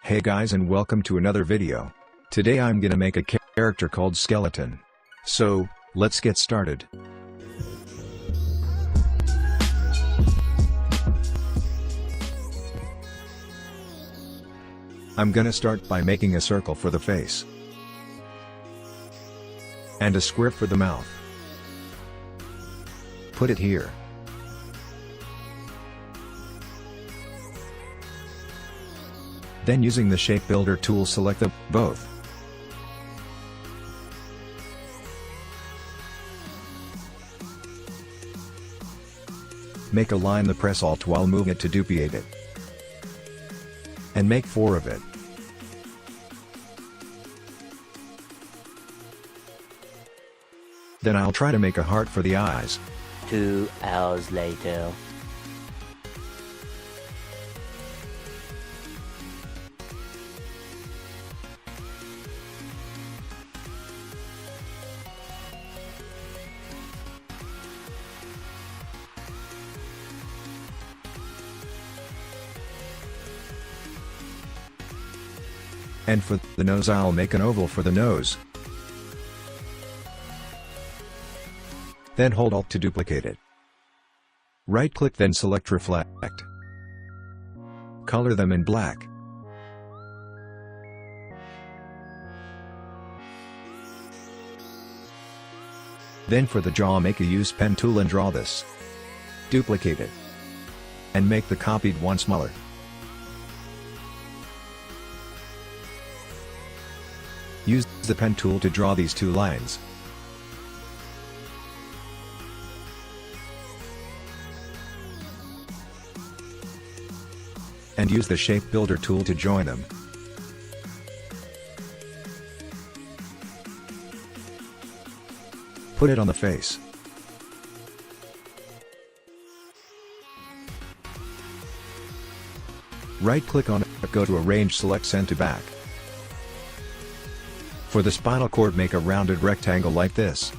Hey guys, and welcome to another video. Today I'm gonna make a character called Skeleton. So, let's get started. I'm gonna start by making a circle for the face. And a square for the mouth. Put it here. Then using the shape builder tool, select them both. Make a line, then press Alt while moving it to duplicate it. And make 4 of it. Then I'll try to make a heart for the eyes. 2 hours later. And for the nose, I'll make an oval for the nose. Then hold Alt to duplicate it. Right-click, then select Reflect. Color them in black. Then for the jaw, make a use pen tool and draw this. Duplicate it. And make the copied one smaller. Use the pen tool to draw these 2 lines. And use the shape builder tool to join them. Put it on the face. Right-click on it, go to Arrange, select Send to Back. For the spinal cord, make a rounded rectangle like this.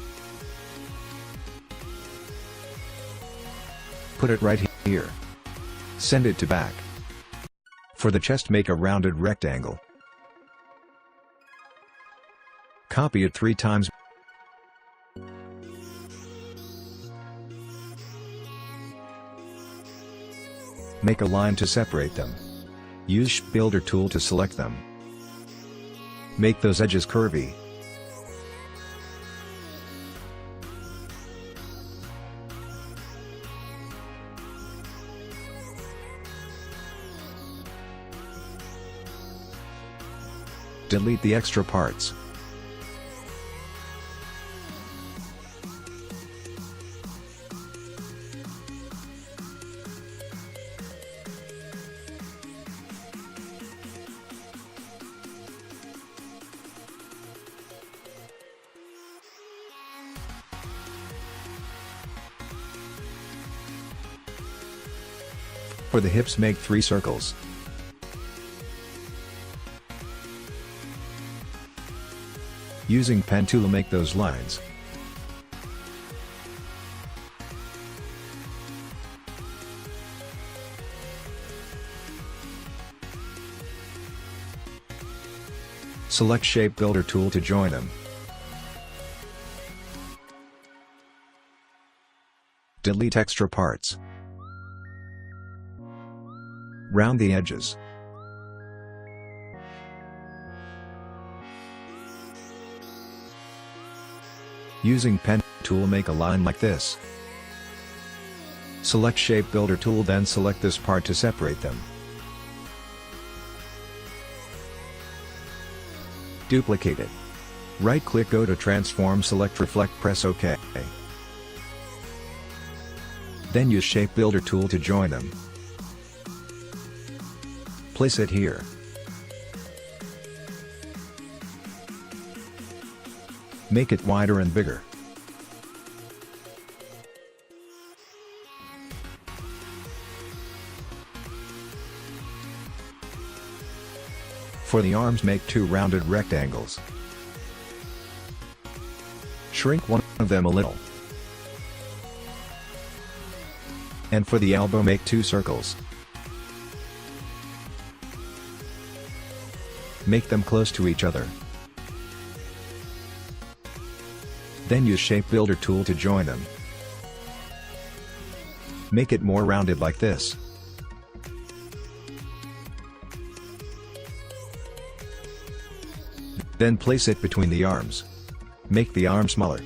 Put it right here. Send it to back. For the chest, make a rounded rectangle. Copy it 3 times. Make a line to separate them. Use Shape Builder tool to select them. Make those edges curvy. Delete the extra parts. For the hips, make 3 circles. Using pen tool, make those lines. Select Shape Builder tool to join them. Delete extra parts. Round the edges. Using pen tool, make a line like this. Select Shape Builder tool, then select this part to separate them. Duplicate it. Right-click, go to Transform, select Reflect, press OK. Then use Shape Builder tool to join them. Place it here. Make it wider and bigger. For the arms, make 2 rounded rectangles. Shrink one of them a little. And for the elbow, make 2 circles. Make them close to each other. Then use Shape Builder tool to join them. Make it more rounded like this. Then place it between the arms. Make the arm smaller.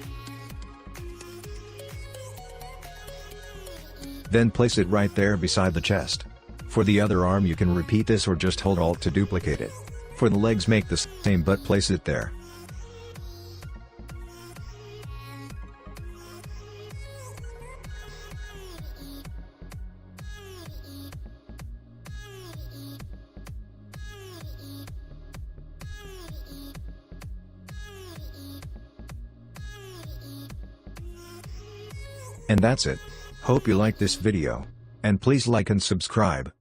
Then place it right there beside the chest. For the other arm you can repeat this or just hold Alt to duplicate it. For the legs make the same but place it there. And that's it. Hope you liked this video. And please like and subscribe.